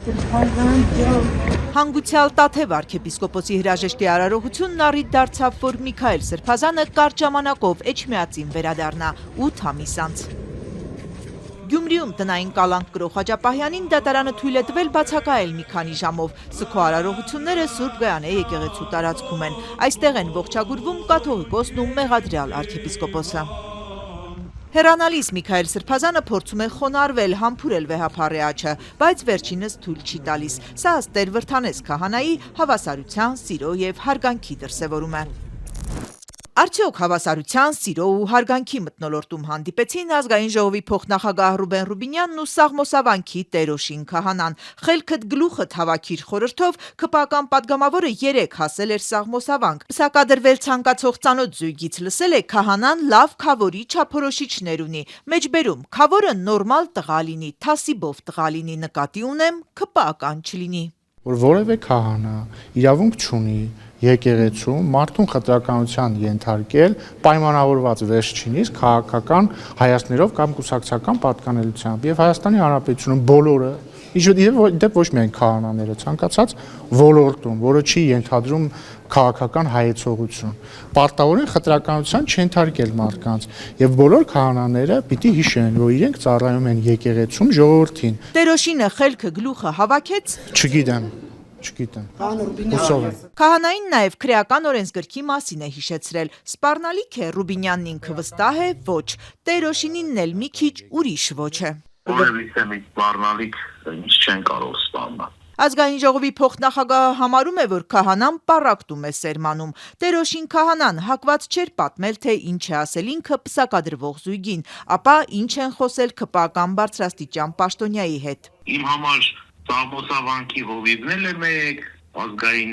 Հանգուցյալ Տաթև arczepiskopոսի հրաժեշտի արարողությունն առիթ դարձավ, որ Միքայել Սրբազանը կարճ ժամանակով Էջմիածին վերադառնա 8 ամիս անց։ Գյումրիում տնային կալանք կրող Աջապահյանին դատարանը թույլ է տվել բացակայել մի քանի ժամով։ Սգո արարողությունները Սուրբ Գայանե եկեղեցու տարածքում են։ Այստեղ են ողջագուրվում կաթողիկոսն ու մեղադրյալ arczepiskopոսը։ Հեռանալիս Միքայել Սրբազանը փորձում է խոնարհվել, համբուրել վեհափառի աչը, բայց վերջինս թույլ չի տալիս։ Սա ըստ Տեր Վրդանես քահանայի հավասարության, սիրո եւ հարգանքի դրսեւորում է։ Արդյոք հավասարության, սիրո ու հարգանքի մթնոլորտում հանդիպեցին ազգային ժողովի փոխնախագահ Ռուբեն Ռուբինյանն ու Սաղմոսավանքի Տերոշին քահանան։ Խելքդ գլուխդ հավաքիր խորհրդով ԿՊԱ-կան պատգամավորը 3 հասել էր Սաղմոսավանք։ Պսակադրվել ցանկացող ծանոթ զույգից լսել է քահանան լավ քավորի չափորոշիչներ ունի։ Մեջբերում քավորը նորմալ տղա լինի, թասիբով տղա լինի, նկատի ունեմ ԿՊԱ-կան չլինի։ Որ որևէ քահանա իրավունք չունի եկեղեցում մարդուն խտրականության ենթարկել պայմանավորված վերջինիս քաղաքական հայացքներով կամ կուսակցական պատկանելությամբ եւ Հայաստանի Հանրապետությունում բոլորը իդեպ ոչ միայն քահանաները ցանկացած ոլորտում, որը չի ենթադրում քաղաքական հայեցողություն, պարտավորեն խտրականության չենթարկել մարդկանց եւ բոլոր քահանաները պիտի հիշեն, որ իրենք ծառայում են եկեղեցում ժողովրդին։ Տերոշինը խելքը գլուխը հավաքեց։ Չգիտեմ։ Քահանային նաև քրեական օրենսգրքի մասին է հիշեցրել։ Սպառնալիք է Ռուբինյանն ինքը վստահ է ոչ, Տերոշինինն էլ մի քիչ ուրիշ ոչ է։ Որևիցե մի սպառնալիք ինչ չեն կարող սպառնալ։ Ազգային ժողովի փոխնախագահը համարում է, որ քահանան պառակտում է սերմանում։ Տերոշին քահանան հակված չէր պատմել, թե ինչ է ասել ինքը պսակադրվող զույգին, ապա ինչ են խոսել ԿՊԱ-կան բարձրաստիճան պաշտոնյայի հետ։ Իմ համար Սաղմոսավանքի հովիվն էլ է մեկ, ազգային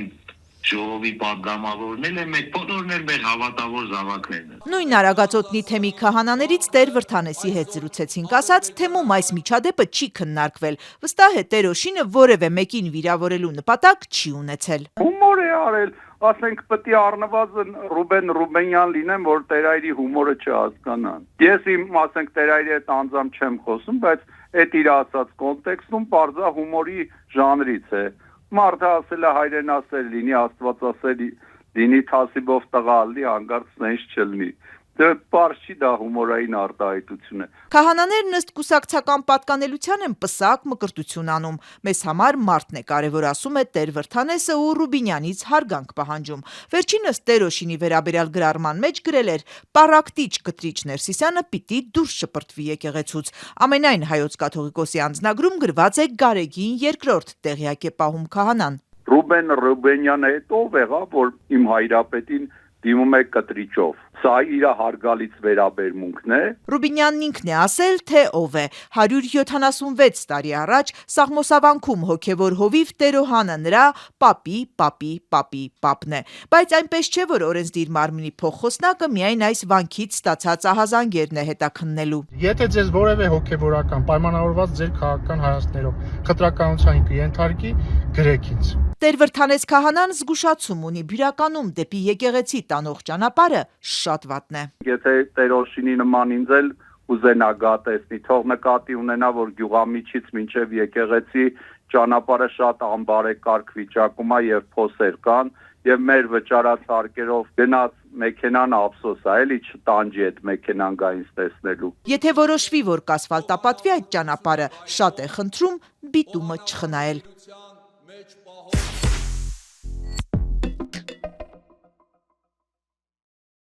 ժողովի պատգամավորն էլ է մեկ, բոլորն էլ մեր հավատավոր զավակներն են։ Նույն Արագածոտնի թեմի քահանաներից Տեր Վրդանեսի հետ զրուցեցինք, ասաց թեմում այս միջադեպը չի քննարկվել։ Վստահ է Տերոշինը որևէ մեկին վիրավորելու նպատակ չի ունեցել։ Հումոր է արել, ասենք պետք է առնվազն Ռուբեն Ռուբենյան լինեմ, որ Տերայրի հումորը չհասկանան։ Ես իմ, ասենք, Տերայրի հետ անձամբ չեմ խոսում, բայց այդ իր ասած կոնտեքստում պարզա հումորի ժանրից է։ Մարդը ասել է հայրենասեր լինի, աստվածասեր լինի, թասիբով տղա լինի, հանգարց սենս չլինի։ Դե պարզ չի, դա հումորային արտահայտություն է։ Քահանաներն ըստ կուսակցական պատկանելության են պսակ մկրտություն անում։ Մեզ համար մարդն է կարևոր, ասում է Տեր Վրդանեսը ու Ռուբինյանից հարգանք պահանջում։ Վերջինս Տերոշինի վերաբերյալ գրառման մեջ գրել էր. «Պառակտիչ կտրիչ Ներսիսյանը պիտի դուրս շպրտվի եկեղեցուց»։ Ամենայն հայոց կաթողիկոսի անձնագրում գրված է Գարեգին II տեղյակ է պահում քահանան։ Ռուբեն Ռուբենյանը հետո եղավ, որ իմ հայրապետին դիմում է կտրիչով։ Սա իր հարգալից վերաբերմունքն է։ Ռուբինյանն ինքն է ասել, թե ով է։ 176 տարի առաջ Սաղմոսավանքում հոգևոր հովիվ Տերոհանը նրա պապն է։ Բայց այնպես չէ, որ օրենսդիր մարմնի փոխխոսնակը միայն այս վանքից ստացած ահազանգերն է հետաքննելու։ Եթե ձեզ որևէ հոգևորական պայմանավորված ձեր քաղաքական հայացքներով խտրականության կենթարկի, գրեք ինձ։ Տեր Վրդանես քահանան զգուշացում ունի, բյուրականում դեպի եկեղեցի տանող ճանապարհը շատ վատն է։ Եթե Տերոշինի նման ինձ էլ ուզենա գատեսնի, թող նկատի ունենա, որ գյուղամիջից մինչև եկեղեցի ճանապարհը շատ անբարեկարգ վիճակում է եւ փոսեր կան, եւ մեր վճարած հարկերով գնաց մեքենան ափսոս է, էլի չտանջի այդ մեքենան գայից տեսնելու։ Եթե որոշվի, որ կասֆալտապատվի այդ ճանապարհը, շատ է խնդրում բիտումը չխնայել։